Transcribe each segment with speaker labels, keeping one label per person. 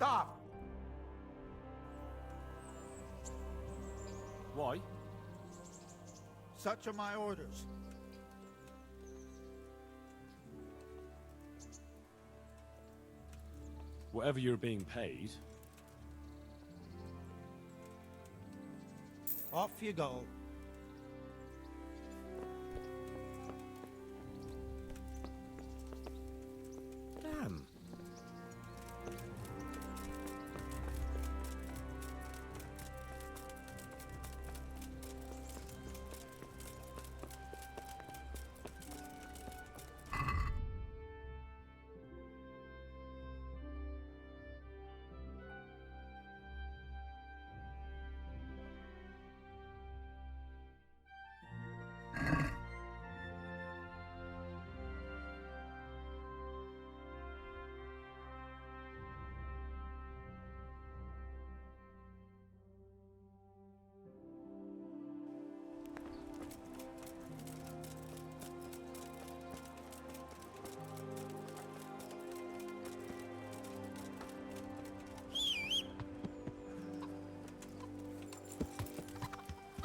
Speaker 1: Stop!
Speaker 2: Why?
Speaker 1: Such are my orders.
Speaker 2: Whatever you're being paid.
Speaker 1: Off you go.
Speaker 2: Damn.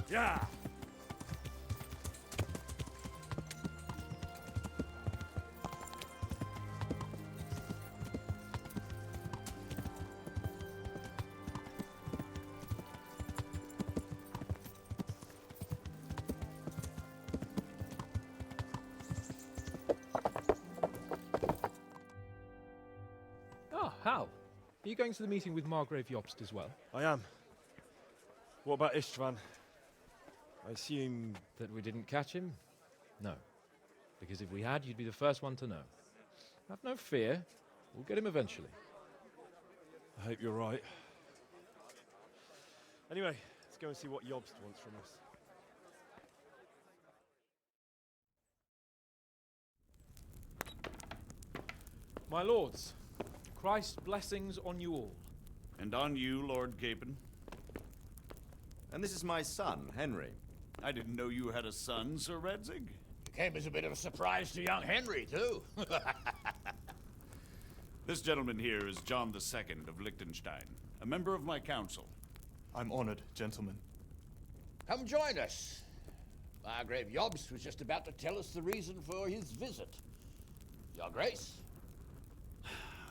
Speaker 2: Yeah.
Speaker 3: Ah, Hal. Are you going to the meeting with Margrave Jobst as well?
Speaker 2: I am. What about Istvan? I assume...
Speaker 3: That we didn't catch him? No. Because if we had, you'd be the first one to know. Have no fear. We'll get him eventually.
Speaker 2: I hope you're right. Anyway, let's go and see what Jobst wants from us.
Speaker 3: My lords, Christ's blessings on you all.
Speaker 4: And on you, Lord Capon.
Speaker 5: And this is my son, Henry.
Speaker 4: I didn't know you had a son, Sir Redzig.
Speaker 6: Came as a bit of a surprise to young Henry, too.
Speaker 4: This gentleman here is John II of Liechtenstein, a member of my council.
Speaker 7: I'm honored, gentlemen.
Speaker 6: Come join us. Margrave Jobst was just about to tell us the reason for his visit. Your Grace?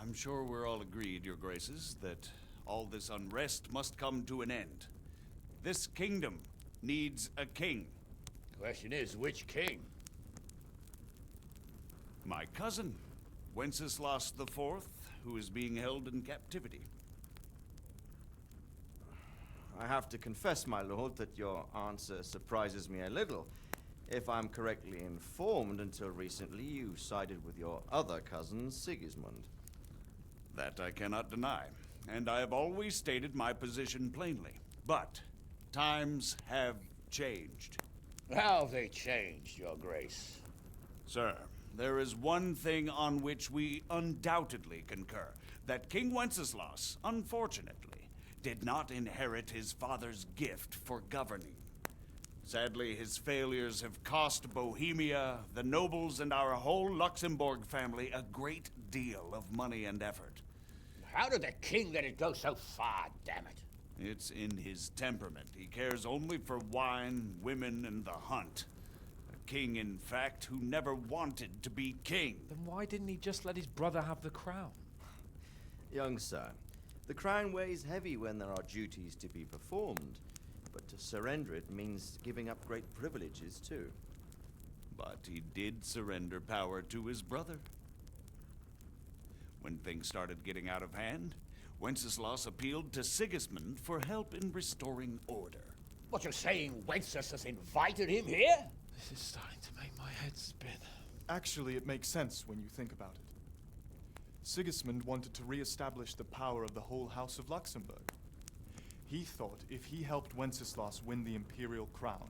Speaker 4: I'm sure we're all agreed, Your Graces, that all this unrest must come to an end. This kingdom needs a king.
Speaker 6: The question is, which king?
Speaker 4: My cousin, Wenceslas IV, who is being held in captivity.
Speaker 5: I have to confess, my lord, that your answer surprises me a little. If I'm correctly informed, until recently you sided with your other cousin, Sigismund.
Speaker 4: That I cannot deny, and I have always stated my position plainly. But times have changed.
Speaker 6: How have they changed, Your Grace?
Speaker 4: Sir, there is one thing on which we undoubtedly concur. That King Wenceslas, unfortunately, did not inherit his father's gift for governing. Sadly, his failures have cost Bohemia, the nobles, and our whole Luxembourg family a great deal of money and effort.
Speaker 6: How did the king let it go so far, damn it?
Speaker 4: It's in his temperament. He cares only for wine, women, and the hunt. A king, in fact, who never wanted to be king.
Speaker 3: Then why didn't he just let his brother have the crown?
Speaker 5: Young sir, the crown weighs heavy when there are duties to be performed, but to surrender it means giving up great privileges too.
Speaker 4: But he did surrender power to his brother. When things started getting out of hand, Wenceslas appealed to Sigismund for help in restoring order.
Speaker 6: What you're saying, Wenceslas invited him here?
Speaker 3: This is starting to make my head spin.
Speaker 7: Actually, it makes sense when you think about it. Sigismund wanted to re-establish the power of the whole House of Luxembourg. He thought if he helped Wenceslas win the imperial crown,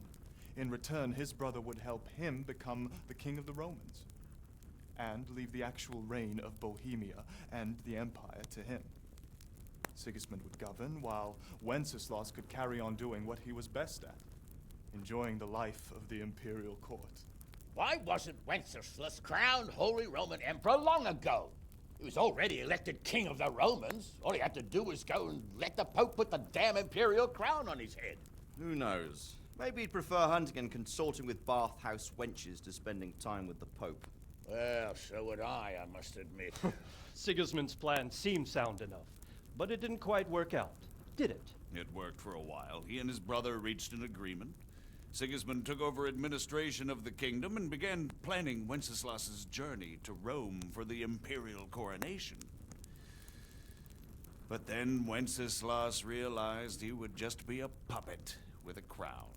Speaker 7: in return his brother would help him become the king of the Romans, and leave the actual reign of Bohemia and the empire to him. Sigismund would govern, while Wenceslas could carry on doing what he was best at, enjoying the life of the imperial court.
Speaker 6: Why wasn't Wenceslas crowned Holy Roman Emperor long ago? He was already elected king of the Romans. All he had to do was go and let the Pope put the damn imperial crown on his head.
Speaker 5: Who knows? Maybe he'd prefer hunting and consorting with bathhouse wenches to spending time with the Pope.
Speaker 6: Well, so would I must admit.
Speaker 1: Sigismund's plan seemed sound enough, but it didn't quite work out, did it?
Speaker 4: It worked for a while. He and his brother reached an agreement. Sigismund took over administration of the kingdom and began planning Wenceslas's journey to Rome for the imperial coronation. But then Wenceslas realized he would just be a puppet with a crown.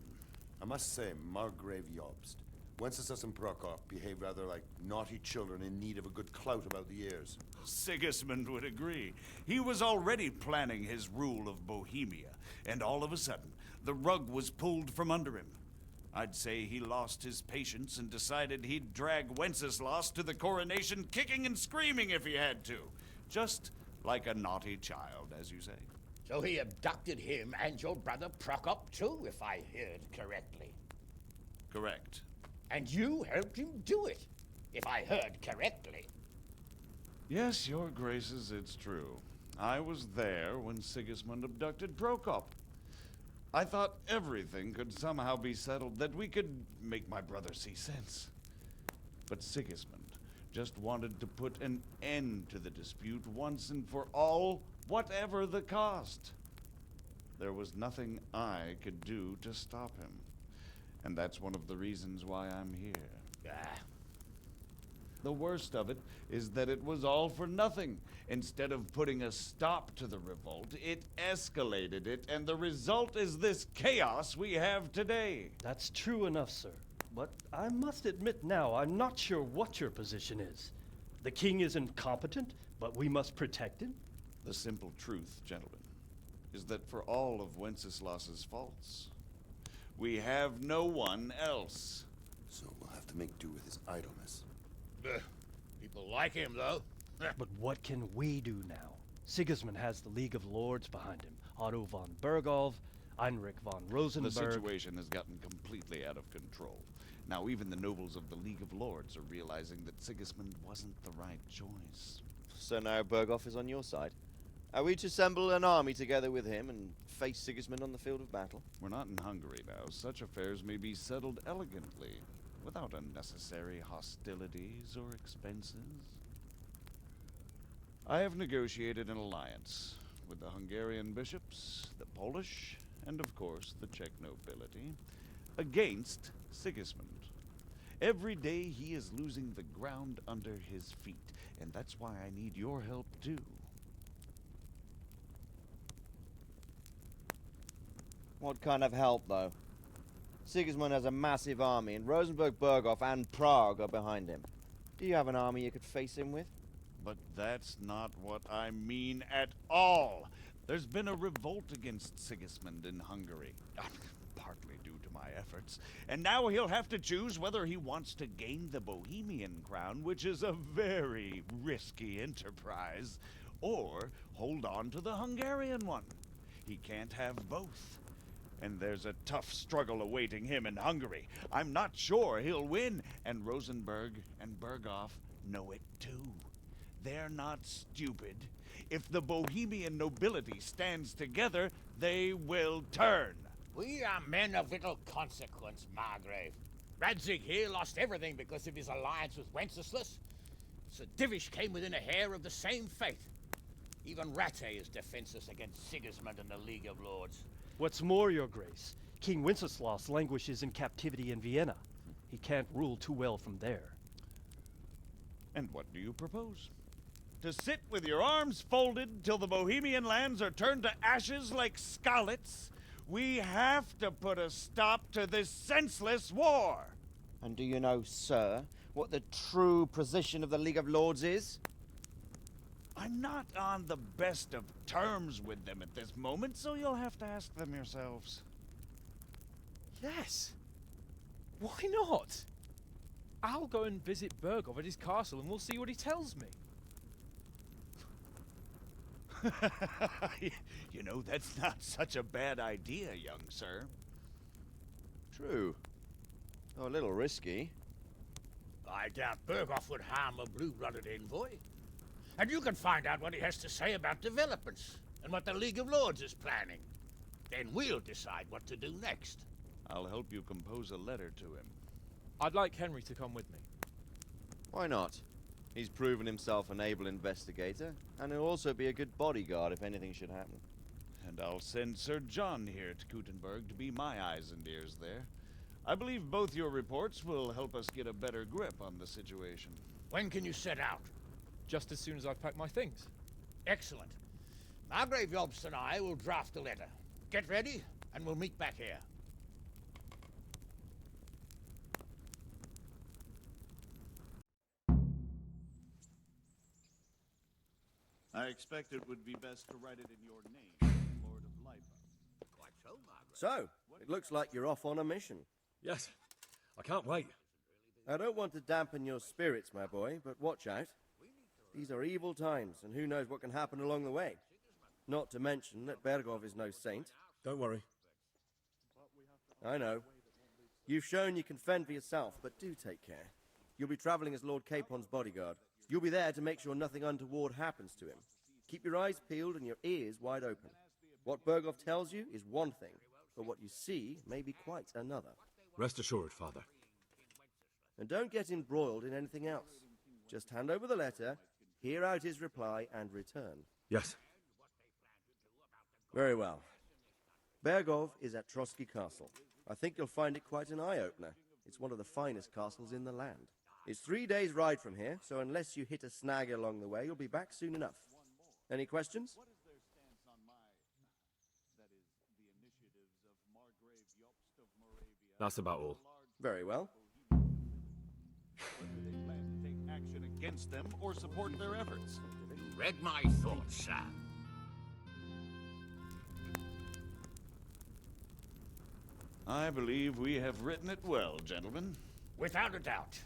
Speaker 8: I must say, Margrave Jobst, Wenceslas and Prokop behave rather like naughty children in need of a good clout about the ears.
Speaker 4: Sigismund would agree. He was already planning his rule of Bohemia, and all of a sudden, the rug was pulled from under him. I'd say he lost his patience and decided he'd drag Wenceslas to the coronation kicking and screaming if he had to. Just like a naughty child, as you say.
Speaker 6: So he abducted him and your brother Prokop too, if I heard correctly.
Speaker 4: Correct.
Speaker 6: And you helped him do it, if I heard correctly.
Speaker 4: Yes, your graces, it's true. I was there when Sigismund abducted Prokop. I thought everything could somehow be settled, that we could make my brother see sense. But Sigismund just wanted to put an end to the dispute once and for all, whatever the cost. There was nothing I could do to stop him. And that's one of the reasons why I'm here. The worst of it is that it was all for nothing. Instead of putting a stop to the revolt, it escalated it, and the result is this chaos we have today.
Speaker 1: That's true enough, sir. But I must admit now, I'm not sure what your position is. The king is incompetent, but we must protect him?
Speaker 4: The simple truth, gentlemen, is that for all of Wenceslas's faults, we have no one else.
Speaker 8: So we'll have to make do with his idleness.
Speaker 6: People like him, though.
Speaker 1: But what can we do now? Sigismund has the League of Lords behind him. Otto von Bergolf, Heinrich von Rosenberg.
Speaker 4: The situation has gotten completely out of control. Now even the nobles of the League of Lords are realizing that Sigismund wasn't the right choice.
Speaker 5: So now Berghoff is on your side. Are we to assemble an army together with him and face Sigismund on the field of battle?
Speaker 4: We're not in Hungary now. Such affairs may be settled elegantly, without unnecessary hostilities or expenses. I have negotiated an alliance with the Hungarian bishops, the Polish, and of course the Czech nobility, against Sigismund. Every day he is losing the ground under his feet, and that's why I need your help too.
Speaker 5: What kind of help, though? Sigismund has a massive army, and Rosenberg, Berghoff, and Prague are behind him. Do you have an army you could face him with?
Speaker 4: But that's not what I mean at all. There's been a revolt against Sigismund in Hungary, partly due to my efforts, and now he'll have to choose whether he wants to gain the Bohemian crown, which is a very risky enterprise, or hold on to the Hungarian one. He can't have both. And there's a tough struggle awaiting him in Hungary. I'm not sure he'll win, and Rosenberg and Berghoff know it too. They're not stupid. If the Bohemian nobility stands together, they will turn.
Speaker 6: We are men of little consequence, Margrave. Radzig here lost everything because of his alliance with Wenceslas. Sir Divish came within a hair of the same fate. Even Rattay is defenseless against Sigismund and the League of Lords.
Speaker 1: What's more, your grace, King Wenceslas languishes in captivity in Vienna. He can't rule too well from there.
Speaker 4: And what do you propose? To sit with your arms folded till the Bohemian lands are turned to ashes like scarlets? We have to put a stop to this senseless war.
Speaker 5: And do you know, sir, what the true position of the League of Lords is?
Speaker 4: I'm not on the best of terms with them at this moment, so you'll have to ask them yourselves.
Speaker 3: Yes. Why not? I'll go and visit Berghoff at his castle and we'll see what he tells me.
Speaker 4: You know, that's not such a bad idea, young sir.
Speaker 5: True. Though a little risky.
Speaker 6: I doubt Berghoff would harm a blue-blooded envoy. And you can find out what he has to say about developments and what the League of Lords is planning. Then we'll decide what to do next.
Speaker 4: I'll help you compose a letter to him.
Speaker 3: I'd like Henry to come with me.
Speaker 5: Why not? He's proven himself an able investigator, and he'll also be a good bodyguard if anything should happen.
Speaker 4: And I'll send Sir John here to Gutenberg to be my eyes and ears there. I believe both your reports will help us get a better grip on the situation.
Speaker 6: When can you set out?
Speaker 3: Just as soon as I've packed my things.
Speaker 6: Excellent. Margrave Yobst and I will draft the letter. Get ready, and we'll meet back here.
Speaker 4: I expect it would be best to write it in your name, Lord of Lipa.
Speaker 6: Quite so, Margaret.
Speaker 9: So, it looks like you're off on a mission.
Speaker 2: Yes, I can't wait.
Speaker 9: I don't want to dampen your spirits, my boy, but watch out. These are evil times, and who knows what can happen along the way. Not to mention that Bergov is no saint.
Speaker 2: Don't worry.
Speaker 9: I know. You've shown you can fend for yourself, but do take care. You'll be traveling as Lord Capon's bodyguard. You'll be there to make sure nothing untoward happens to him. Keep your eyes peeled and your ears wide open. What Bergov tells you is one thing, but what you see may be quite another.
Speaker 2: Rest assured, Father.
Speaker 9: And don't get embroiled in anything else. Just hand over the letter, hear out his reply, and return.
Speaker 2: Yes.
Speaker 9: Very well. Bergov is at Trotsky Castle. I think you'll find it quite an eye-opener. It's one of the finest castles in the land. It's 3 days' ride from here, so unless you hit a snag along the way, you'll be back soon enough. Any questions?
Speaker 2: That's about all.
Speaker 9: Very well.
Speaker 4: Whether they plan to take action against them or support their efforts.
Speaker 6: You read my thoughts, sir.
Speaker 4: I believe we have written it well, gentlemen.
Speaker 6: Without a doubt.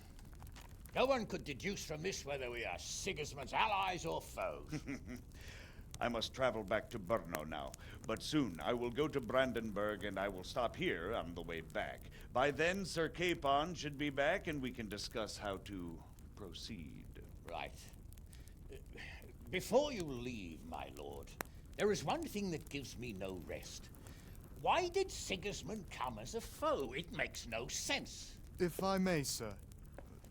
Speaker 6: No one could deduce from this whether we are Sigismund's allies or foes.
Speaker 4: I must travel back to Brno now, but soon I will go to Brandenburg and I will stop here on the way back. By then, Sir Capon should be back and we can discuss how to proceed.
Speaker 6: Right. Before you leave, my lord, there is one thing that gives me no rest. Why did Sigismund come as a foe? It makes no sense.
Speaker 7: If I may, sir,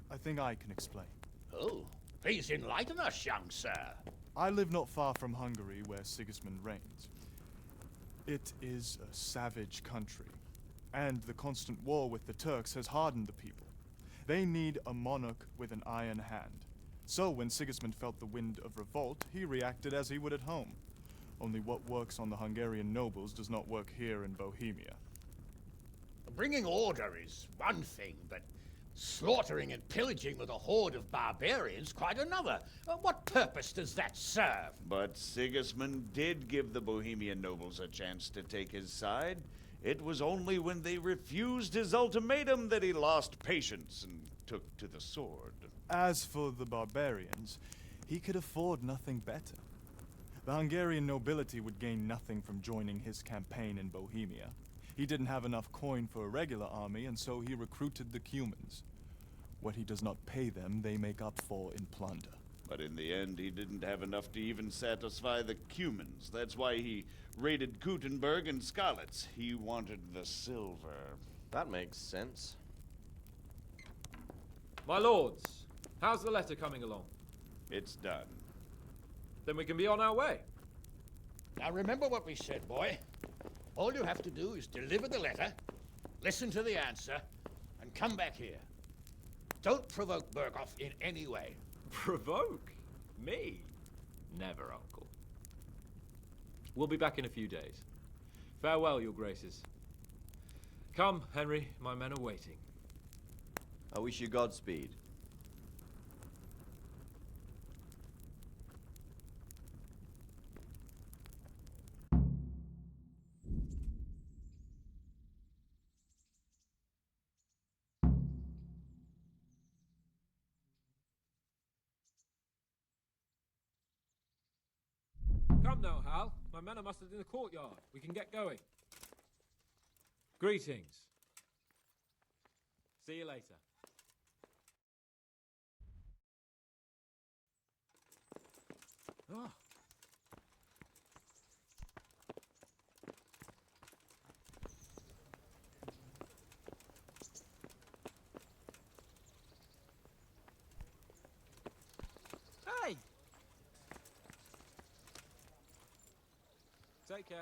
Speaker 7: I think I can explain.
Speaker 6: Oh, please enlighten us, young sir.
Speaker 7: I live not far from Hungary, where Sigismund reigns. It is a savage country, and the constant war with the Turks has hardened the people. They need a monarch with an iron hand. So when Sigismund felt the wind of revolt, he reacted as he would at home. Only what works on the Hungarian nobles does not work here in Bohemia.
Speaker 6: Bringing order is one thing, but slaughtering and pillaging with a horde of barbarians quite another. What purpose does that serve?
Speaker 4: But Sigismund did give the Bohemian nobles a chance to take his side. It was only when they refused his ultimatum that he lost patience and took to the sword.
Speaker 7: As for the barbarians, he could afford nothing better. The Hungarian nobility would gain nothing from joining his campaign in Bohemia. He didn't have enough coin for a regular army, and so he recruited the Cumans. What he does not pay them, they make up for in plunder.
Speaker 4: But in the end, he didn't have enough to even satisfy the Cumans. That's why he raided Gutenberg and Skalitz. He wanted the silver.
Speaker 5: That makes sense.
Speaker 3: My lords, how's the letter coming along?
Speaker 4: It's done.
Speaker 3: Then we can be on our way.
Speaker 6: Now remember what we said, boy. All you have to do is deliver the letter, listen to the answer, and come back here. Don't provoke Berghoff in any way.
Speaker 3: Provoke? Me? Never, Uncle. We'll be back in a few days. Farewell, your graces. Come, Henry, my men are waiting.
Speaker 5: I wish you Godspeed.
Speaker 3: Come now, Hal. My men are mustered in the courtyard. We can get going. Greetings. See you later. Oh. Hey! Take care.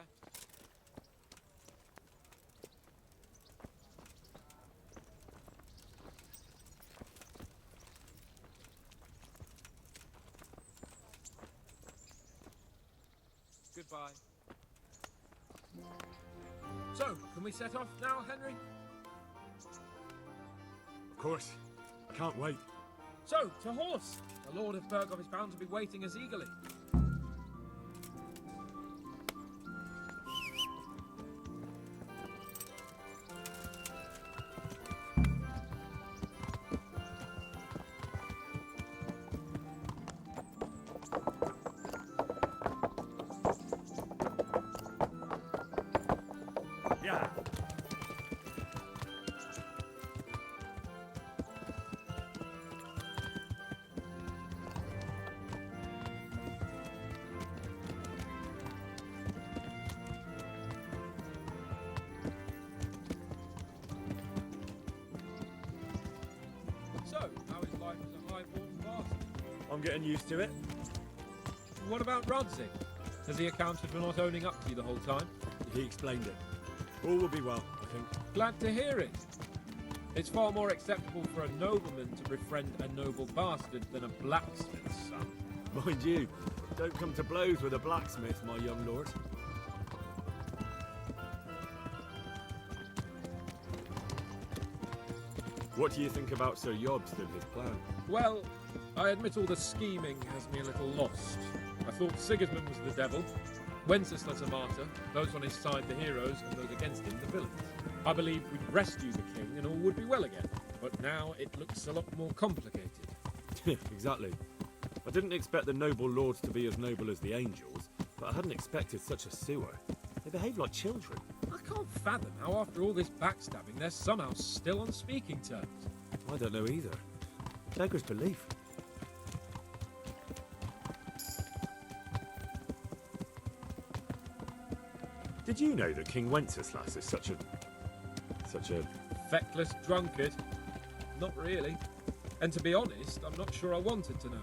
Speaker 3: Goodbye. So, can we set off now, Henry?
Speaker 2: Of course. Can't wait.
Speaker 3: So, to horse! The Lord of Burgov is bound to be waiting us eagerly.
Speaker 2: Yeah.
Speaker 3: So, how is life as a highborn bastard?
Speaker 2: I'm getting used to it.
Speaker 3: What about Rodzig? Has he accounted for not owning up to you the whole time?
Speaker 2: He explained it. All will be well, I think.
Speaker 3: Glad to hear it. It's far more acceptable for a nobleman to befriend a noble bastard than a blacksmith's son.
Speaker 2: Mind you, don't come to blows with a blacksmith, my young lord. What do you think about Sir Yobst and his plan?
Speaker 3: Well, I admit all the scheming has me a little lost. I thought Sigismund was the devil, Wenceslas a martyr, those on his side the heroes, and those against him the villains. I believed we'd rescue the king and all would be well again, but now it looks a lot more complicated.
Speaker 2: Exactly. I didn't expect the noble lords to be as noble as the angels, but I hadn't expected such a sewer. They behave like children.
Speaker 3: I can't fathom how after all this backstabbing they're somehow still on speaking terms.
Speaker 2: I don't know either. Beggars belief. Did you know that King Wenceslas is such a...
Speaker 3: Feckless drunkard? Not really. And to be honest, I'm not sure I wanted to know.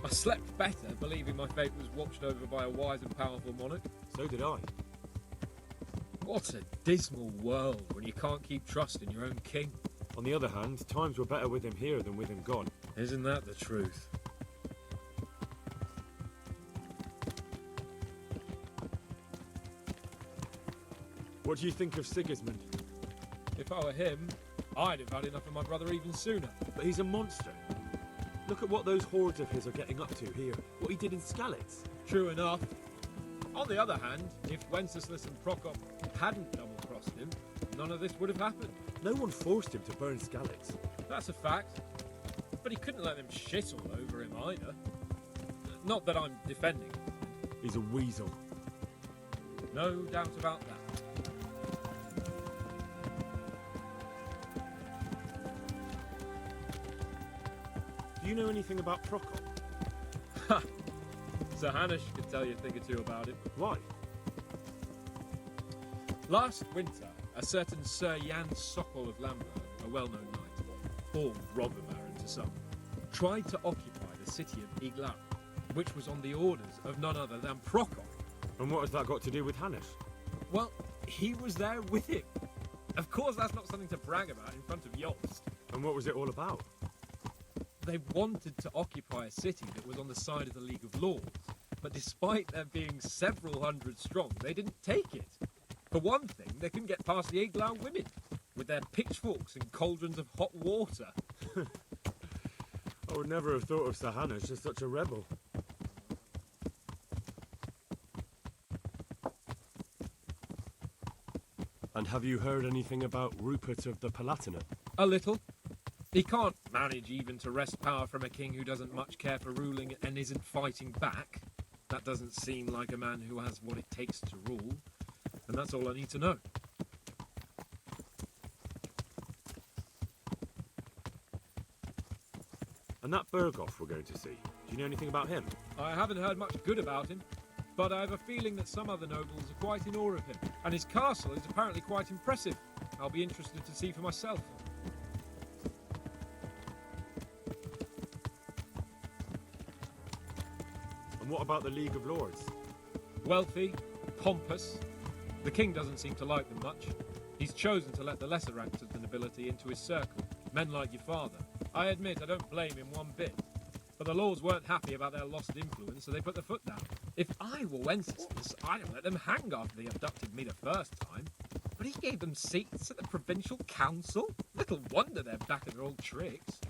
Speaker 3: I slept better believing my fate was watched over by a wise and powerful monarch.
Speaker 2: So did I.
Speaker 3: What a dismal world when you can't keep trust in your own king.
Speaker 2: On the other hand, times were better with him here than with him gone.
Speaker 3: Isn't that the truth?
Speaker 2: What do you think of Sigismund?
Speaker 3: If I were him, I'd have had enough of my brother even sooner.
Speaker 2: But he's a monster. Look at what those hordes of his are getting up to here. What he did in Skalitz.
Speaker 3: True enough. On the other hand, if Wenceslas and Prokop hadn't double-crossed him, none of this would have happened.
Speaker 2: No one forced him to burn Skalitz.
Speaker 3: That's a fact. But he couldn't let them shit all over him either. Not that I'm defending him.
Speaker 2: He's a weasel.
Speaker 3: No doubt about that.
Speaker 2: Do you know anything about Prokop?
Speaker 3: Ha! Sir Hanush could tell you a thing or two about it.
Speaker 2: Why?
Speaker 3: Last winter, a certain Sir Jan Sokol of Lamberg, a well-known knight, or robber baron to some, tried to occupy the city of Iglau, which was on the orders of none other than Prokop.
Speaker 2: And what has that got to do with Hanush?
Speaker 3: Well, he was there with him. Of course, that's not something to brag about in front of Jobst.
Speaker 2: And what was it all about?
Speaker 3: They wanted to occupy a city that was on the side of the League of Lords, but despite there being several hundred strong, they didn't take it. For one thing, they couldn't get past the Iglau women, with their pitchforks and cauldrons of hot water.
Speaker 2: I would never have thought of Sir Hanush as such a rebel. And have you heard anything about Rupert of the Palatinate?
Speaker 3: A little. He can't manage even to wrest power from a king who doesn't much care for ruling and isn't fighting back. That doesn't seem like a man who has what it takes to rule. And that's all I need to know.
Speaker 2: And that Berghoff we're going to see, do you know anything about him?
Speaker 10: I haven't heard much good about him, but I have a feeling that some other nobles are quite in awe of him, and his castle is apparently quite impressive. I'll be interested to see for myself.
Speaker 2: And what about the League of Lords?
Speaker 10: Wealthy, pompous. The king doesn't seem to like them much. He's chosen to let the lesser ranks of the nobility into his circle, men like your father. I admit I don't blame him one bit. But the lords weren't happy about their lost influence, so they put their foot down. If I were Wenceslas, I'd have let them hang after they abducted me the first time. But he gave them seats at the provincial council? Little wonder they're back at their old tricks.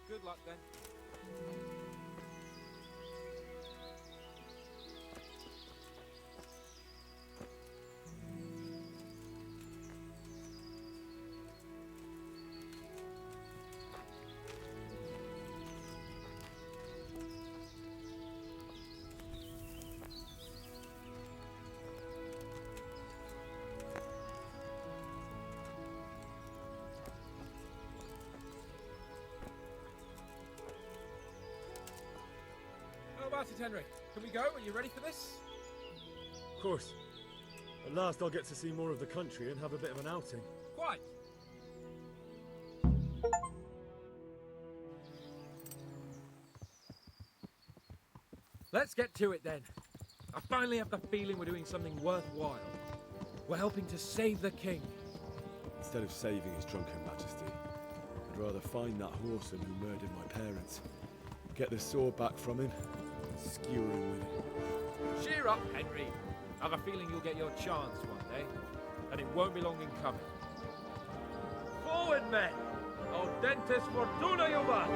Speaker 10: Good luck then. How about it, Henry? Can we go? Are you ready for this?
Speaker 2: Of course. At last I'll get to see more of the country and have a bit of an outing.
Speaker 10: Quite. Let's get to it then. I finally have the feeling we're doing something worthwhile. We're helping to save the king.
Speaker 2: Instead of saving his drunken majesty, I'd rather find that whoreson who murdered my parents, get the sword back from him, and skewer him with it.
Speaker 10: Cheer up, Henry. I have a feeling you'll get your chance one day, and it won't be long in coming. Forward, men! Audentes fortuna juvat!